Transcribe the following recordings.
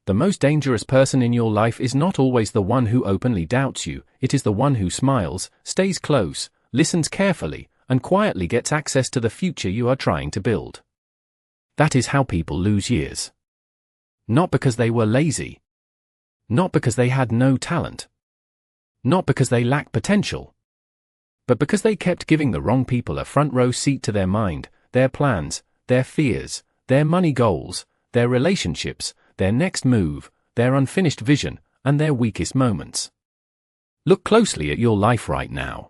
The most dangerous person in your life is not always the one who openly doubts you, it is the one who smiles, stays close, listens carefully, and quietly gets access to the future you are trying to build. That is how people lose years. Not because they were lazy. Not because they had no talent. Not because they lack potential. But because they kept giving the wrong people a front row seat to their mind, their plans, their fears, their money goals, their relationships, their next move, their unfinished vision, and their weakest moments. Look closely at your life right now.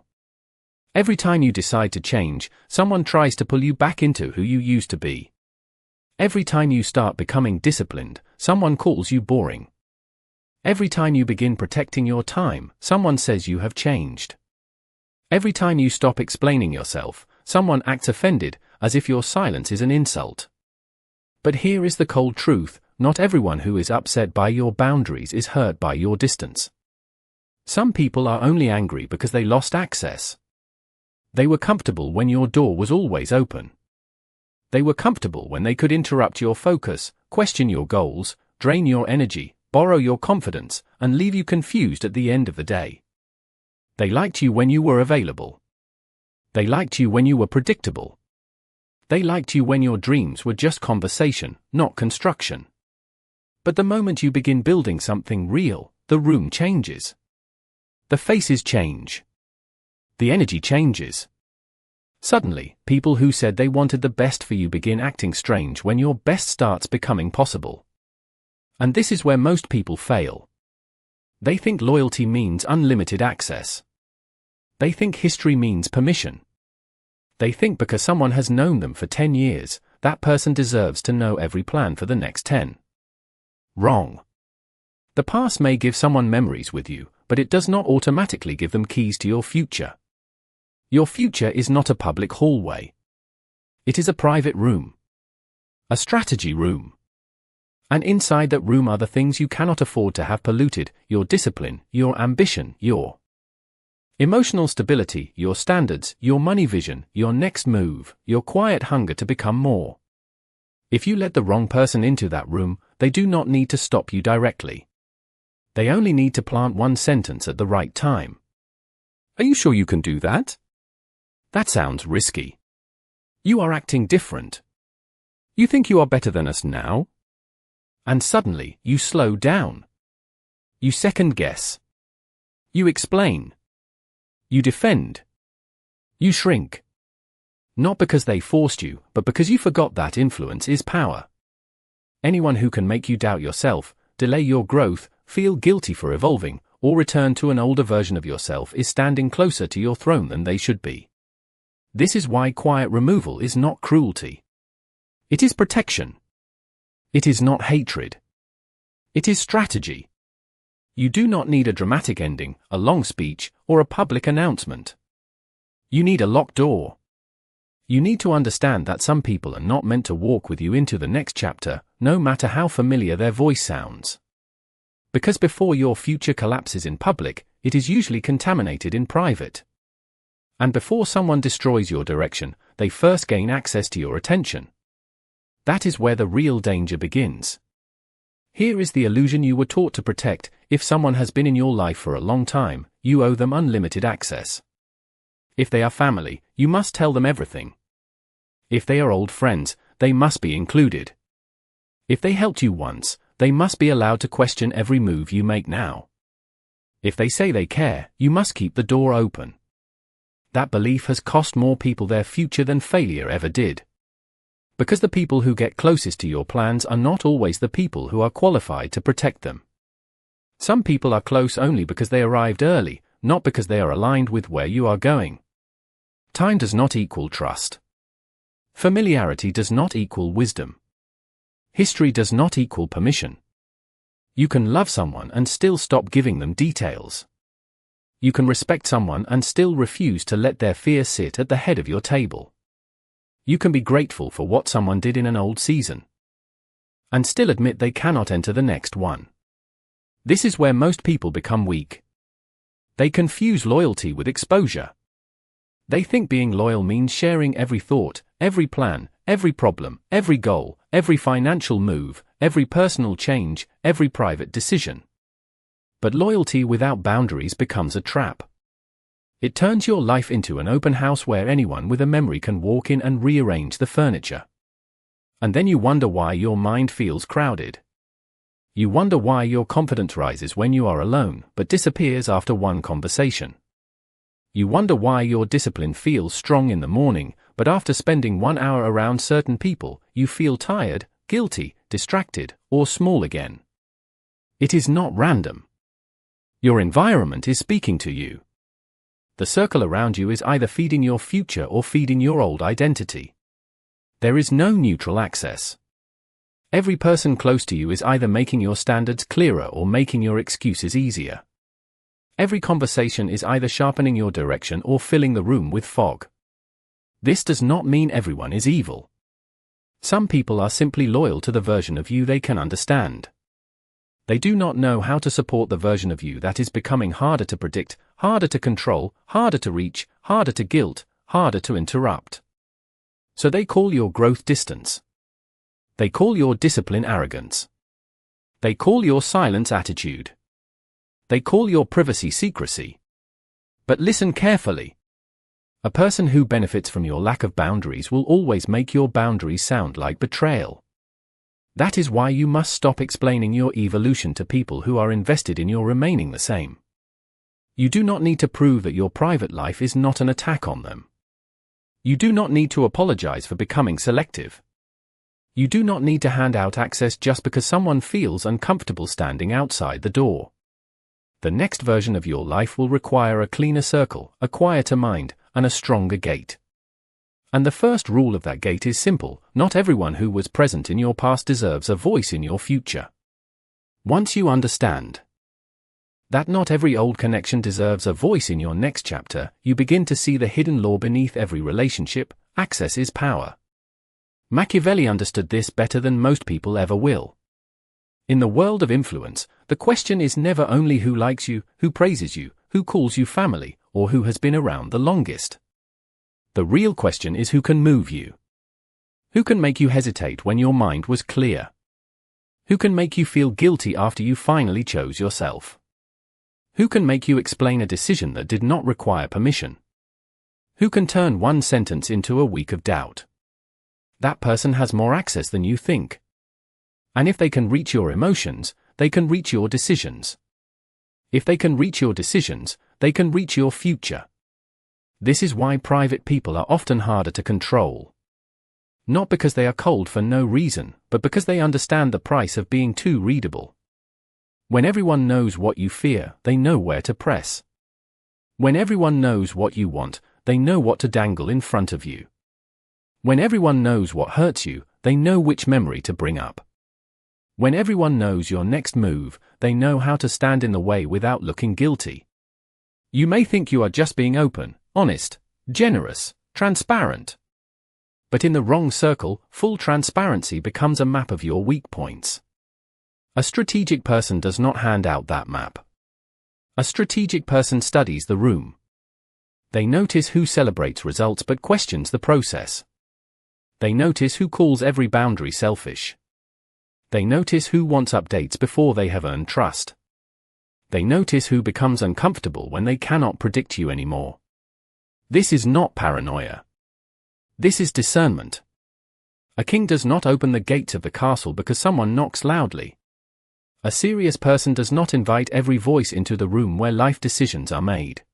Every time you decide to change, someone tries to pull you back into who you used to be. Every time you start becoming disciplined, someone calls you boring. Every time you begin protecting your time, someone says you have changed. Every time you stop explaining yourself, someone acts offended, as if your silence is an insult. But here is the cold truth, not everyone who is upset by your boundaries is hurt by your distance. Some people are only angry because they lost access. They were comfortable when your door was always open. They were comfortable when they could interrupt your focus, question your goals, drain your energy, borrow your confidence, and leave you confused at the end of the day. They liked you when you were available. They liked you when you were predictable. They liked you when your dreams were just conversation, not construction. But the moment you begin building something real, the room changes. The faces change. The energy changes. Suddenly, people who said they wanted the best for you begin acting strange when your best starts becoming possible. And this is where most people fail. They think loyalty means unlimited access. They think history means permission. They think because someone has known them for 10 years, that person deserves to know every plan for the next 10. Wrong. The past may give someone memories with you, but it does not automatically give them keys to your future. Your future is not a public hallway. It is a private room. A strategy room. And inside that room are the things you cannot afford to have polluted: your discipline, your ambition, your emotional stability, your standards, your money vision, your next move, your quiet hunger to become more. If you let the wrong person into that room, they do not need to stop you directly. They only need to plant one sentence at the right time. Are you sure you can do that? That sounds risky. You are acting different. You think you are better than us now? And suddenly, you slow down. You second guess. You explain. You defend. You shrink. Not because they forced you, but because you forgot that influence is power. Anyone who can make you doubt yourself, delay your growth, feel guilty for evolving, or return to an older version of yourself is standing closer to your throne than they should be. This is why quiet removal is not cruelty. It is protection. It is not hatred. It is strategy. You do not need a dramatic ending, a long speech, or a public announcement. You need a locked door. You need to understand that some people are not meant to walk with you into the next chapter, no matter how familiar their voice sounds. Because before your future collapses in public, it is usually contaminated in private. And before someone destroys your direction, they first gain access to your attention. That is where the real danger begins. Here is the illusion you were taught to protect: if someone has been in your life for a long time, you owe them unlimited access. If they are family, you must tell them everything. If they are old friends, they must be included. If they helped you once, they must be allowed to question every move you make now. If they say they care, you must keep the door open. That belief has cost more people their future than failure ever did. Because the people who get closest to your plans are not always the people who are qualified to protect them. Some people are close only because they arrived early, not because they are aligned with where you are going. Time does not equal trust. Familiarity does not equal wisdom. History does not equal permission. You can love someone and still stop giving them details. You can respect someone and still refuse to let their fear sit at the head of your table. You can be grateful for what someone did in an old season, and still admit they cannot enter the next one. This is where most people become weak. They confuse loyalty with exposure. They think being loyal means sharing every thought, every plan, every problem, every goal, every financial move, every personal change, every private decision. But loyalty without boundaries becomes a trap. It turns your life into an open house where anyone with a memory can walk in and rearrange the furniture. And then you wonder why your mind feels crowded. You wonder why your confidence rises when you are alone, but disappears after one conversation. You wonder why your discipline feels strong in the morning, but after spending 1 hour around certain people, you feel tired, guilty, distracted, or small again. It is not random. Your environment is speaking to you. The circle around you is either feeding your future or feeding your old identity. There is no neutral access. Every person close to you is either making your standards clearer or making your excuses easier. Every conversation is either sharpening your direction or filling the room with fog. This does not mean everyone is evil. Some people are simply loyal to the version of you they can understand. They do not know how to support the version of you that is becoming harder to predict, harder to control, harder to reach, harder to guilt, harder to interrupt. So they call your growth distance. They call your discipline arrogance. They call your silence attitude. They call your privacy secrecy. But listen carefully. A person who benefits from your lack of boundaries will always make your boundaries sound like betrayal. That is why you must stop explaining your evolution to people who are invested in your remaining the same. You do not need to prove that your private life is not an attack on them. You do not need to apologize for becoming selective. You do not need to hand out access just because someone feels uncomfortable standing outside the door. The next version of your life will require a cleaner circle, a quieter mind, and a stronger gate. And the first rule of that gate is simple: not everyone who was present in your past deserves a voice in your future. Once you understand that not every old connection deserves a voice in your next chapter, you begin to see the hidden law beneath every relationship: access is power. Machiavelli understood this better than most people ever will. In the world of influence, the question is never only who likes you, who praises you, who calls you family, or who has been around the longest. The real question is who can move you. Who can make you hesitate when your mind was clear? Who can make you feel guilty after you finally chose yourself? Who can make you explain a decision that did not require permission? Who can turn one sentence into a week of doubt? That person has more access than you think. And if they can reach your emotions, they can reach your decisions. If they can reach your decisions, they can reach your future. This is why private people are often harder to control. Not because they are cold for no reason, but because they understand the price of being too readable. When everyone knows what you fear, they know where to press. When everyone knows what you want, they know what to dangle in front of you. When everyone knows what hurts you, they know which memory to bring up. When everyone knows your next move, they know how to stand in the way without looking guilty. You may think you are just being open, honest, generous, transparent. But in the wrong circle, full transparency becomes a map of your weak points. A strategic person does not hand out that map. A strategic person studies the room. They notice who celebrates results but questions the process. They notice who calls every boundary selfish. They notice who wants updates before they have earned trust. They notice who becomes uncomfortable when they cannot predict you anymore. This is not paranoia. This is discernment. A king does not open the gates of the castle because someone knocks loudly. A serious person does not invite every voice into the room where life decisions are made.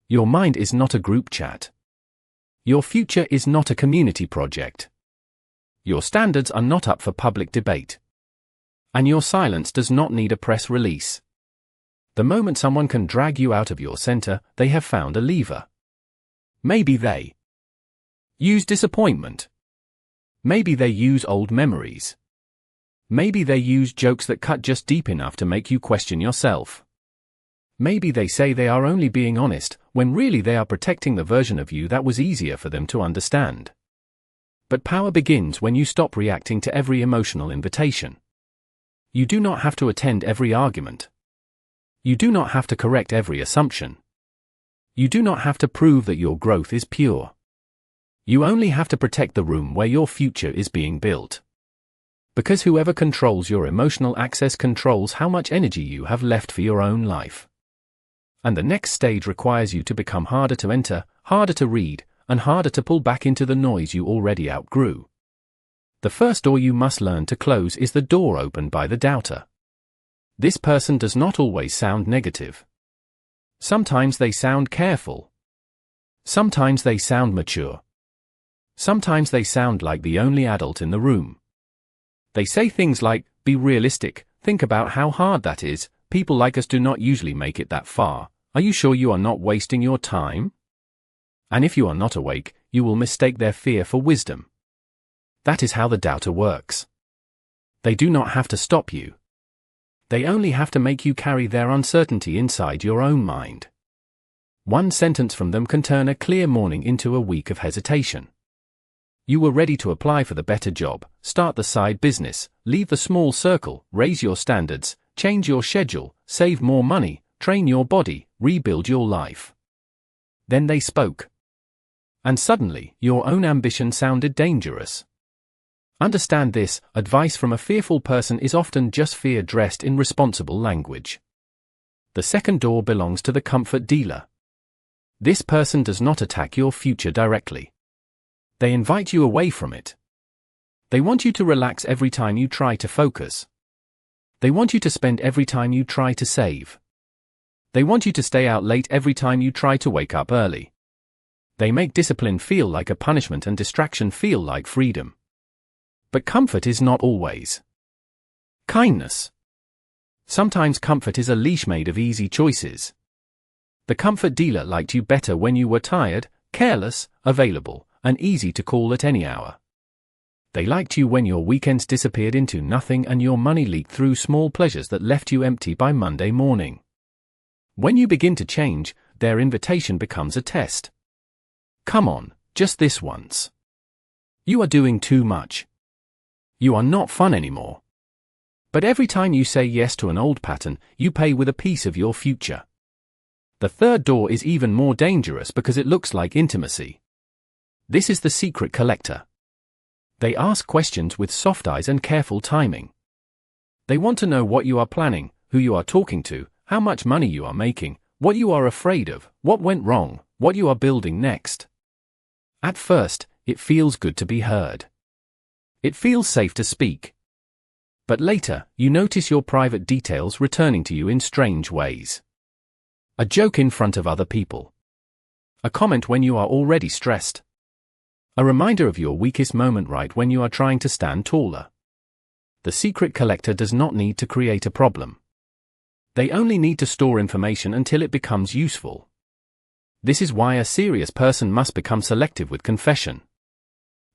Your mind is not a group chat. Your future is not a community project. Your standards are not up for public debate. And your silence does not need a press release. The moment someone can drag you out of your center, they have found a lever. Maybe they use disappointment. Maybe they use old memories. Maybe they use jokes that cut just deep enough to make you question yourself. Maybe they say they are only being honest, when really they are protecting the version of you that was easier for them to understand. But power begins when you stop reacting to every emotional invitation. You do not have to attend every argument. You do not have to correct every assumption. You do not have to prove that your growth is pure. You only have to protect the room where your future is being built. Because whoever controls your emotional access controls how much energy you have left for your own life. And the next stage requires you to become harder to enter, harder to read, and harder to pull back into the noise you already outgrew. The first door you must learn to close is the door opened by the doubter. This person does not always sound negative. Sometimes they sound careful. Sometimes they sound mature. Sometimes they sound like the only adult in the room. They say things like, "Be realistic, think about how hard that is, people like us do not usually make it that far, are you sure you are not wasting your time?" And if you are not awake, you will mistake their fear for wisdom. That is how the doubter works. They do not have to stop you. They only have to make you carry their uncertainty inside your own mind. One sentence from them can turn a clear morning into a week of hesitation. You were ready to apply for the better job, start the side business, leave the small circle, raise your standards, change your schedule, save more money, train your body, rebuild your life. Then they spoke. And suddenly, your own ambition sounded dangerous. Understand this, advice from a fearful person is often just fear dressed in responsible language. The second door belongs to the comfort dealer. This person does not attack your future directly. They invite you away from it. They want you to relax every time you try to focus. They want you to spend every time you try to save. They want you to stay out late every time you try to wake up early. They make discipline feel like a punishment and distraction feel like freedom. But comfort is not always kindness. Sometimes comfort is a leash made of easy choices. The comfort dealer liked you better when you were tired, careless, available, and easy to call at any hour. They liked you when your weekends disappeared into nothing and your money leaked through small pleasures that left you empty by Monday morning. When you begin to change, their invitation becomes a test. Come on, just this once. You are doing too much. You are not fun anymore. But every time you say yes to an old pattern, you pay with a piece of your future. The third door is even more dangerous because it looks like intimacy. This is the secret collector. They ask questions with soft eyes and careful timing. They want to know what you are planning, who you are talking to, how much money you are making, what you are afraid of, what went wrong, what you are building next. At first, it feels good to be heard. It feels safe to speak. But later, you notice your private details returning to you in strange ways. A joke in front of other people. A comment when you are already stressed. A reminder of your weakest moment right when you are trying to stand taller. The secret collector does not need to create a problem. They only need to store information until it becomes useful. This is why a serious person must become selective with confession.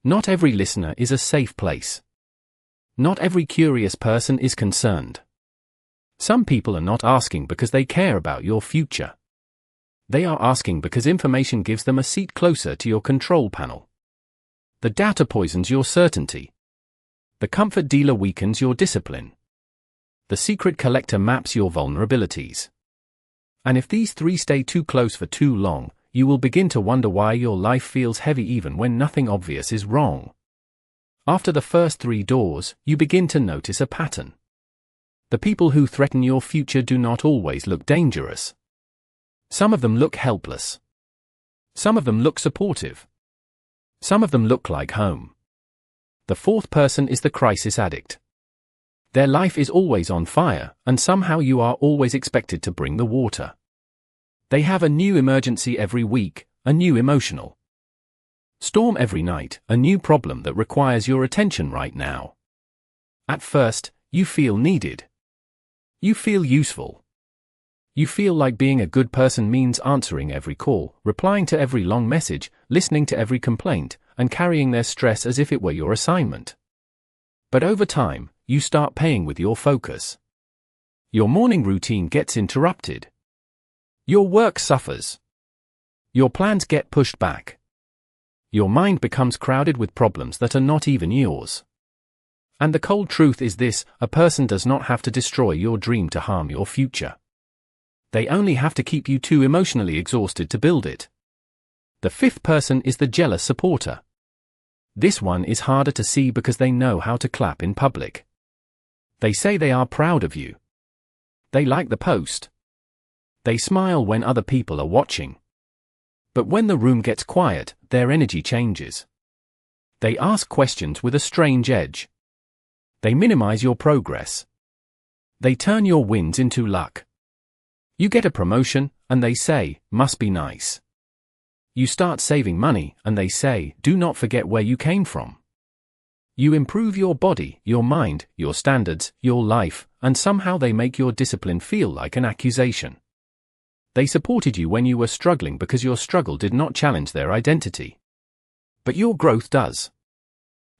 Not every listener is a safe place. Not every curious person is concerned. Some people are not asking because they care about your future. They are asking because information gives them a seat closer to your control panel. The doubter poisons your certainty. The comfort dealer weakens your discipline. The secret collector maps your vulnerabilities. And if these three stay too close for too long, you will begin to wonder why your life feels heavy even when nothing obvious is wrong. After the first three doors, you begin to notice a pattern. The people who threaten your future do not always look dangerous. Some of them look helpless. Some of them look supportive. Some of them look like home. The fourth person is the crisis addict. Their life is always on fire, and somehow you are always expected to bring the water. They have a new emergency every week, a new emotional storm every night, a new problem that requires your attention right now. At first, you feel needed. You feel useful. You feel like being a good person means answering every call, replying to every long message, listening to every complaint, and carrying their stress as if it were your assignment. But over time, you start paying with your focus. Your morning routine gets interrupted. Your work suffers. Your plans get pushed back. Your mind becomes crowded with problems that are not even yours. And the cold truth is this: a person does not have to destroy your dream to harm your future. They only have to keep you too emotionally exhausted to build it. The fifth person is the jealous supporter. This one is harder to see because they know how to clap in public. They say they are proud of you. They like the post. They smile when other people are watching. But when the room gets quiet, their energy changes. They ask questions with a strange edge. They minimize your progress. They turn your wins into luck. You get a promotion, and they say, "Must be nice." You start saving money, and they say, "Do not forget where you came from." You improve your body, your mind, your standards, your life, and somehow they make your discipline feel like an accusation. They supported you when you were struggling because your struggle did not challenge their identity. But your growth does.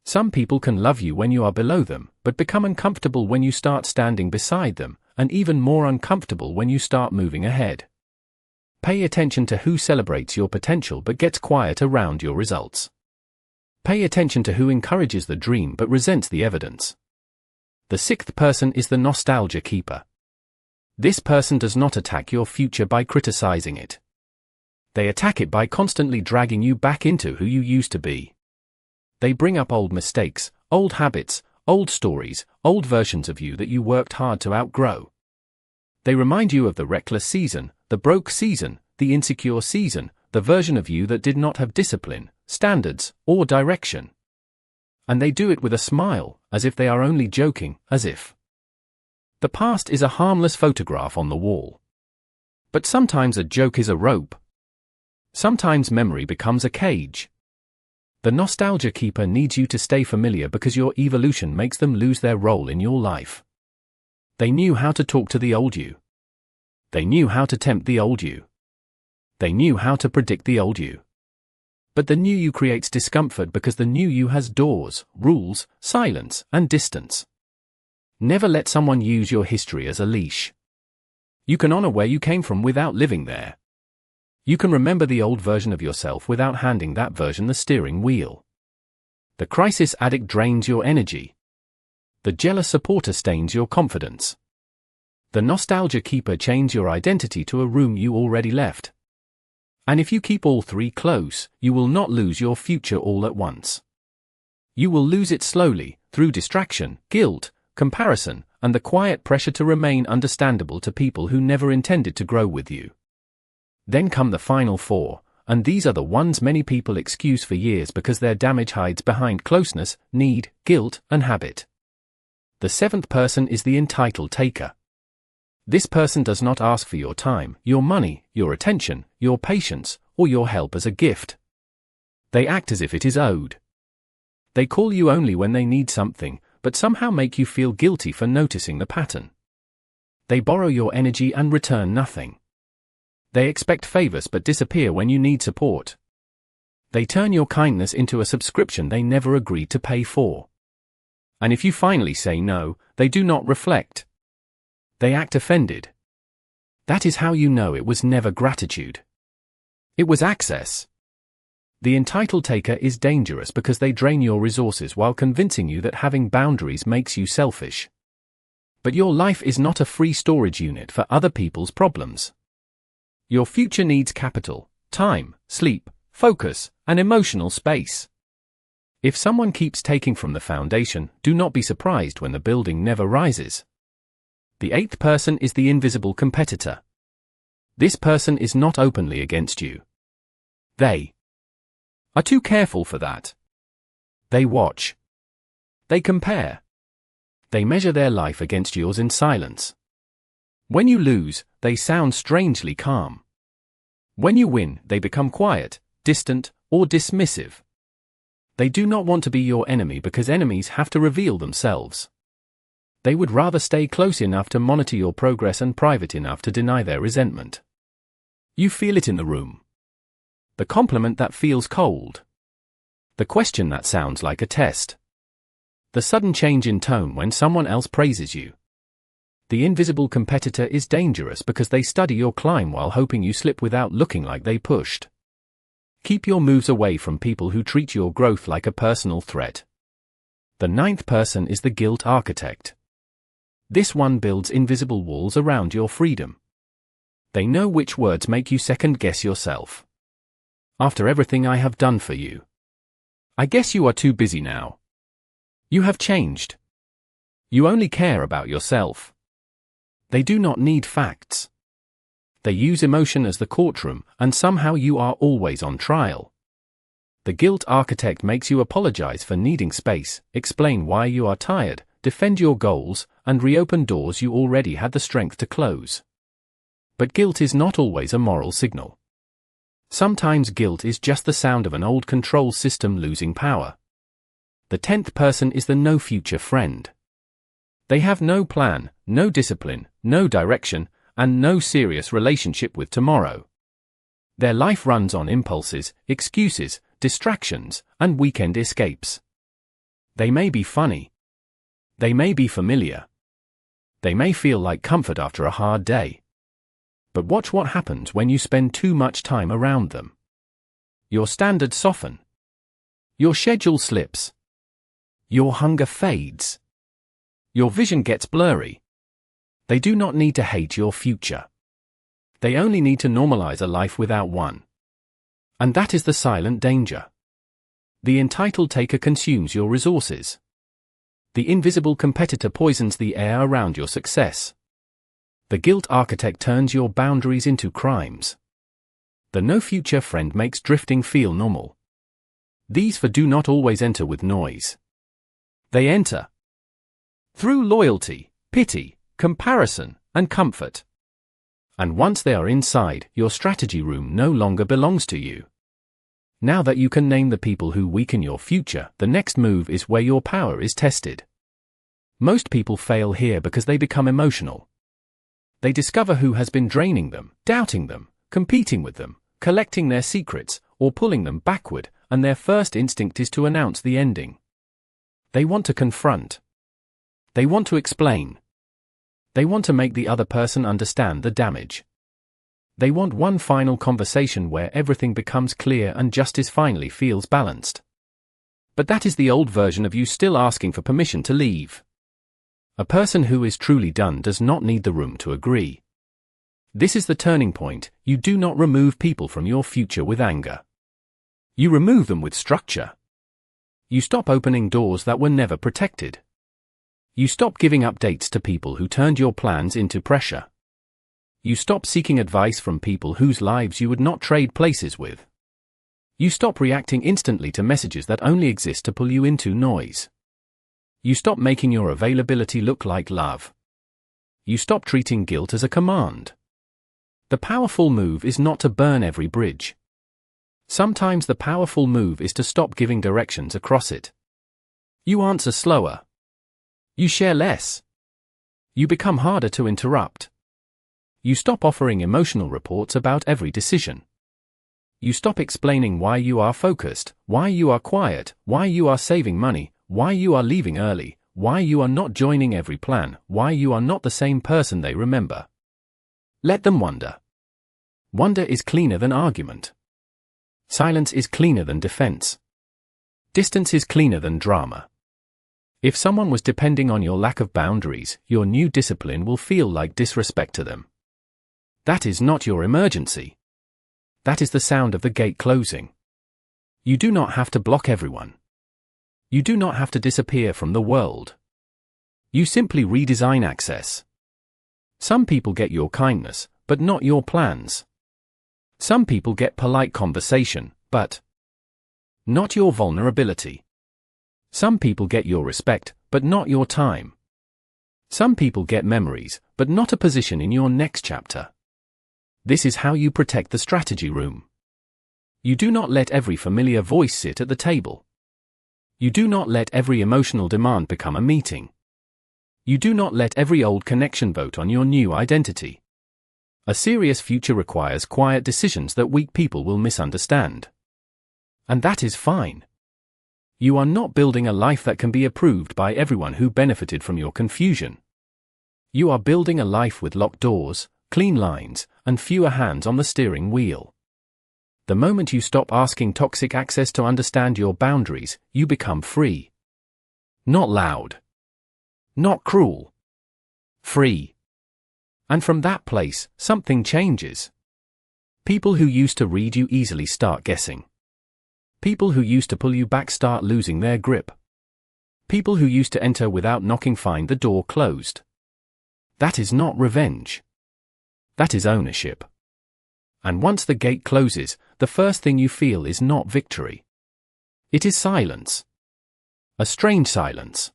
Some people can love you when you are below them, but become uncomfortable when you start standing beside them, and even more uncomfortable when you start moving ahead. Pay attention to who celebrates your potential but gets quiet around your results. Pay attention to who encourages the dream but resents the evidence. The sixth person is the nostalgia keeper. This person does not attack your future by criticizing it. They attack it by constantly dragging you back into who you used to be. They bring up old mistakes, old habits, old stories, old versions of you that you worked hard to outgrow. They remind you of the reckless season, the broke season, the insecure season, the version of you that did not have discipline, standards, or direction. And they do it with a smile, as if they are only joking, as if. The past is a harmless photograph on the wall. But sometimes a joke is a rope. Sometimes memory becomes a cage. The nostalgia keeper needs you to stay familiar because your evolution makes them lose their role in your life. They knew how to talk to the old you. They knew how to tempt the old you. They knew how to predict the old you. But the new you creates discomfort because the new you has doors, rules, silence, and distance. Never let someone use your history as a leash. You can honor where you came from without living there. You can remember the old version of yourself without handing that version the steering wheel. The crisis addict drains your energy. The jealous supporter stains your confidence. The nostalgia keeper chains your identity to a room you already left. And if you keep all three close, you will not lose your future all at once. You will lose it slowly, through distraction, guilt, comparison, and the quiet pressure to remain understandable to people who never intended to grow with you. Then come the final four, and these are the ones many people excuse for years because their damage hides behind closeness, need, guilt, and habit. The seventh person is the entitled taker. This person does not ask for your time, your money, your attention, your patience, or your help as a gift. They act as if it is owed. They call you only when they need something, but somehow make you feel guilty for noticing the pattern. They borrow your energy and return nothing. They expect favors but disappear when you need support. They turn your kindness into a subscription they never agreed to pay for. And if you finally say no, they do not reflect. They act offended. That is how you know it was never gratitude. It was access. The entitled taker is dangerous because they drain your resources while convincing you that having boundaries makes you selfish. But your life is not a free storage unit for other people's problems. Your future needs capital, time, sleep, focus, and emotional space. If someone keeps taking from the foundation, do not be surprised when the building never rises. The eighth person is the invisible competitor. This person is not openly against you. They are too careful for that. They watch. They compare. They measure their life against yours in silence. When you lose, they sound strangely calm. When you win, they become quiet, distant, or dismissive. They do not want to be your enemy because enemies have to reveal themselves. They would rather stay close enough to monitor your progress and private enough to deny their resentment. You feel it in the room. The compliment that feels cold. The question that sounds like a test. The sudden change in tone when someone else praises you. The invisible competitor is dangerous because they study your climb while hoping you slip without looking like they pushed. Keep your moves away from people who treat your growth like a personal threat. The ninth person is the guilt architect. This one builds invisible walls around your freedom. They know which words make you second-guess yourself. After everything I have done for you. I guess you are too busy now. You have changed. You only care about yourself. They do not need facts. They use emotion as the courtroom, and somehow you are always on trial. The guilt architect makes you apologize for needing space, explain why you are tired, defend your goals, and reopen doors you already had the strength to close. But guilt is not always a moral signal. Sometimes guilt is just the sound of an old control system losing power. The 10th person is the no future friend. They have no plan, no discipline, no direction, and no serious relationship with tomorrow. Their life runs on impulses, excuses, distractions, and weekend escapes. They may be funny. They may be familiar. They may feel like comfort after a hard day. But watch what happens when you spend too much time around them. Your standards soften. Your schedule slips. Your hunger fades. Your vision gets blurry. They do not need to hate your future. They only need to normalize a life without one. And that is the silent danger. The entitled taker consumes your resources. The invisible competitor poisons the air around your success. The guilt architect turns your boundaries into crimes. The no future friend makes drifting feel normal. These do not always enter with noise. They enter through loyalty, pity, comparison, and comfort. And once they are inside, your strategy room no longer belongs to you. Now that you can name the people who weaken your future, the next move is where your power is tested. Most people fail here because they become emotional. They discover who has been draining them, doubting them, competing with them, collecting their secrets, or pulling them backward, and their first instinct is to announce the ending. They want to confront. They want to explain. They want to make the other person understand the damage. They want one final conversation where everything becomes clear and justice finally feels balanced. But that is the old version of you still asking for permission to leave. A person who is truly done does not need the room to agree. This is the turning point. You do not remove people from your future with anger. You remove them with structure. You stop opening doors that were never protected. You stop giving updates to people who turned your plans into pressure. You stop seeking advice from people whose lives you would not trade places with. You stop reacting instantly to messages that only exist to pull you into noise. You stop making your availability look like love. You stop treating guilt as a command. The powerful move is not to burn every bridge. Sometimes the powerful move is to stop giving directions across it. You answer slower. You share less. You become harder to interrupt. You stop offering emotional reports about every decision. You stop explaining why you are focused, why you are quiet, why you are saving money, why you are leaving early, why you are not joining every plan, why you are not the same person they remember. Let them wonder. Wonder is cleaner than argument. Silence is cleaner than defense. Distance is cleaner than drama. If someone was depending on your lack of boundaries, your new discipline will feel like disrespect to them. That is not your emergency. That is the sound of the gate closing. You do not have to block everyone. You do not have to disappear from the world. You simply redesign access. Some people get your kindness, but not your plans. Some people get polite conversation, but not your vulnerability. Some people get your respect, but not your time. Some people get memories, but not a position in your next chapter. This is how you protect the strategy room. You do not let every familiar voice sit at the table. You do not let every emotional demand become a meeting. You do not let every old connection vote on your new identity. A serious future requires quiet decisions that weak people will misunderstand. And that is fine. You are not building a life that can be approved by everyone who benefited from your confusion. You are building a life with locked doors, clean lines, and fewer hands on the steering wheel. The moment you stop asking toxic access to understand your boundaries, you become free. Not loud. Not cruel. Free. And from that place, something changes. People who used to read you easily start guessing. People who used to pull you back start losing their grip. People who used to enter without knocking find the door closed. That is not revenge. That is ownership. And once the gate closes, the first thing you feel is not victory. It is silence. A strange silence.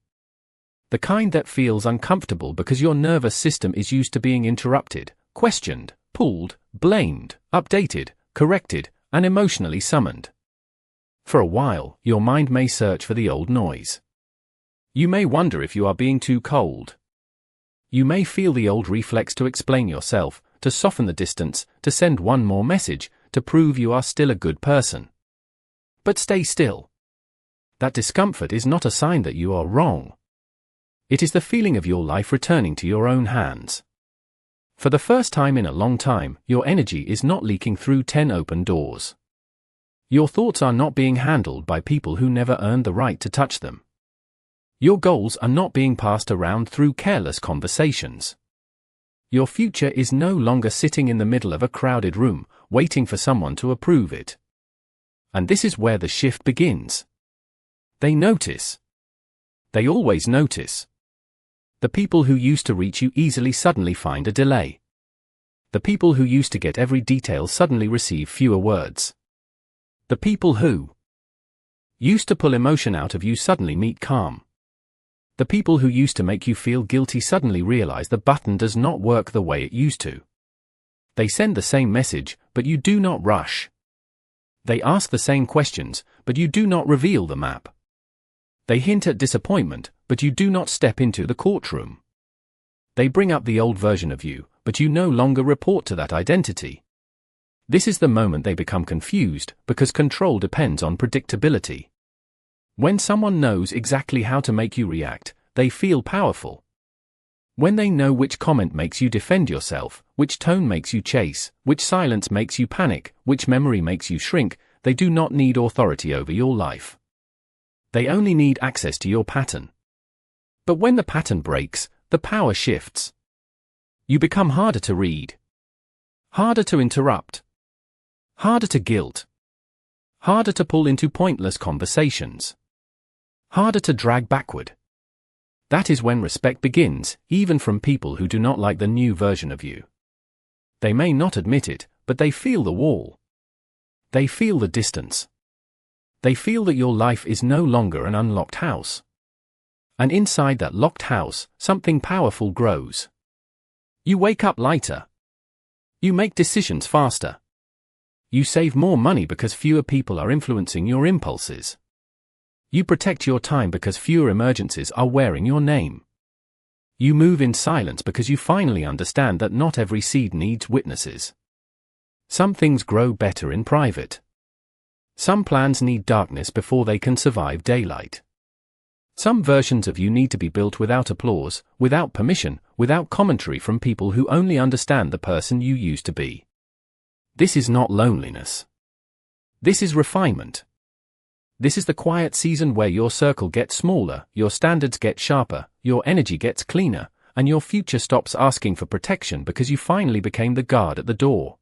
The kind that feels uncomfortable because your nervous system is used to being interrupted, questioned, pulled, blamed, updated, corrected, and emotionally summoned. For a while, your mind may search for the old noise. You may wonder if you are being too cold. You may feel the old reflex to explain yourself, to soften the distance, to send one more message, to prove you are still a good person. But stay still. That discomfort is not a sign that you are wrong. It is the feeling of your life returning to your own hands. For the first time in a long time, your energy is not leaking through 10 open doors. Your thoughts are not being handled by people who never earned the right to touch them. Your goals are not being passed around through careless conversations. Your future is no longer sitting in the middle of a crowded room, waiting for someone to approve it. And this is where the shift begins. They notice. They always notice. The people who used to reach you easily suddenly find a delay. The people who used to get every detail suddenly receive fewer words. The people who used to pull emotion out of you suddenly meet calm. The people who used to make you feel guilty suddenly realize the button does not work the way it used to. They send the same message, but you do not rush. They ask the same questions, but you do not reveal the map. They hint at disappointment, but you do not step into the courtroom. They bring up the old version of you, but you no longer report to that identity. This is the moment they become confused, because control depends on predictability. When someone knows exactly how to make you react, they feel powerful. When they know which comment makes you defend yourself, which tone makes you chase, which silence makes you panic, which memory makes you shrink, they do not need authority over your life. They only need access to your pattern. But when the pattern breaks, the power shifts. You become harder to read. Harder to interrupt. Harder to guilt. Harder to pull into pointless conversations. Harder to drag backward. That is when respect begins, even from people who do not like the new version of you. They may not admit it, but they feel the wall. They feel the distance. They feel that your life is no longer an unlocked house. And inside that locked house, something powerful grows. You wake up lighter. You make decisions faster. You save more money because fewer people are influencing your impulses. You protect your time because fewer emergencies are wearing your name. You move in silence because you finally understand that not every seed needs witnesses. Some things grow better in private. Some plans need darkness before they can survive daylight. Some versions of you need to be built without applause, without permission, without commentary from people who only understand the person you used to be. This is not loneliness. This is refinement. This is the quiet season where your circle gets smaller, your standards get sharper, your energy gets cleaner, and your future stops asking for protection because you finally became the guard at the door.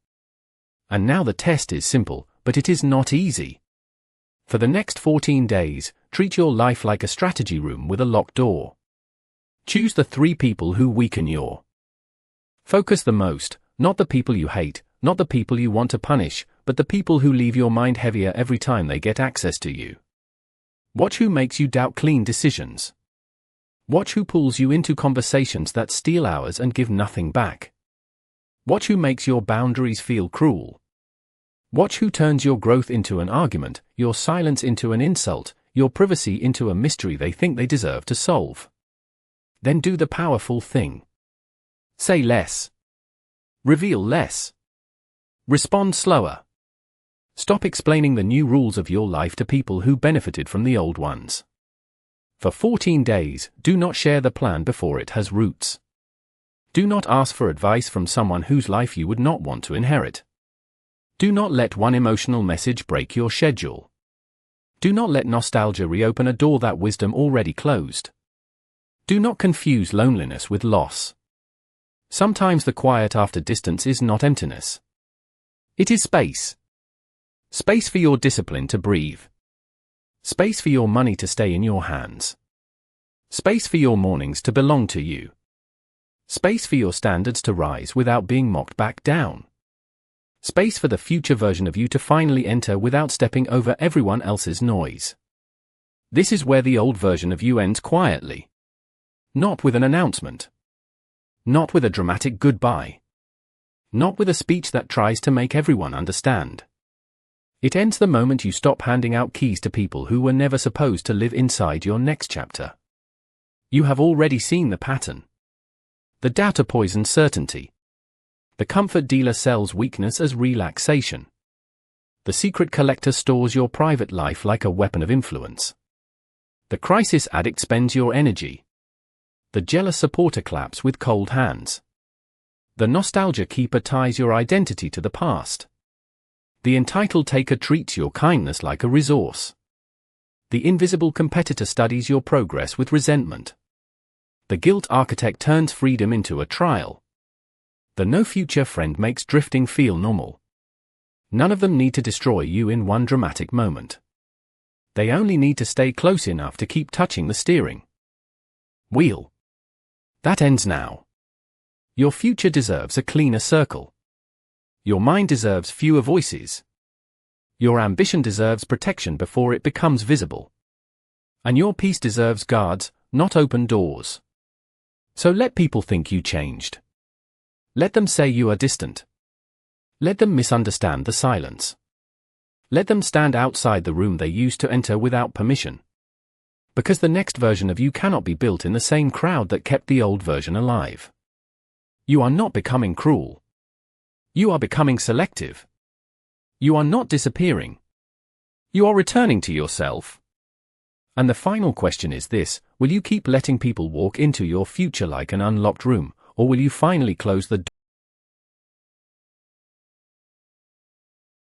And now the test is simple, but it is not easy. For the next 14 days, treat your life like a strategy room with a locked door. Choose the 3 people who weaken your focus the most, not the people you hate, not the people you want to punish, but the people who leave your mind heavier every time they get access to you. Watch who makes you doubt clean decisions. Watch who pulls you into conversations that steal hours and give nothing back. Watch who makes your boundaries feel cruel. Watch who turns your growth into an argument, your silence into an insult, your privacy into a mystery they think they deserve to solve. Then do the powerful thing. Say less. Reveal less. Respond slower. Stop explaining the new rules of your life to people who benefited from the old ones. For 14 days, do not share the plan before it has roots. Do not ask for advice from someone whose life you would not want to inherit. Do not let one emotional message break your schedule. Do not let nostalgia reopen a door that wisdom already closed. Do not confuse loneliness with loss. Sometimes the quiet after distance is not emptiness. It is space. Space for your discipline to breathe. Space for your money to stay in your hands. Space for your mornings to belong to you. Space for your standards to rise without being mocked back down. Space for the future version of you to finally enter without stepping over everyone else's noise. This is where the old version of you ends quietly. Not with an announcement. Not with a dramatic goodbye. Not with a speech that tries to make everyone understand. It ends the moment you stop handing out keys to people who were never supposed to live inside your next chapter. You have already seen the pattern. The doubter poisons certainty. The comfort dealer sells weakness as relaxation. The secret collector stores your private life like a weapon of influence. The crisis addict spends your energy. The jealous supporter claps with cold hands. The nostalgia keeper ties your identity to the past. The entitled taker treats your kindness like a resource. The invisible competitor studies your progress with resentment. The guilt architect turns freedom into a trial. The no future friend makes drifting feel normal. None of them need to destroy you in one dramatic moment. They only need to stay close enough to keep touching the steering wheel. That ends now. Your future deserves a cleaner circle. Your mind deserves fewer voices. Your ambition deserves protection before it becomes visible. And your peace deserves guards, not open doors. So let people think you changed. Let them say you are distant. Let them misunderstand the silence. Let them stand outside the room they used to enter without permission. Because the next version of you cannot be built in the same crowd that kept the old version alive. You are not becoming cruel. You are becoming selective. You are not disappearing. You are returning to yourself. And the final question is this: will you keep letting people walk into your future like an unlocked room, or will you finally close the door?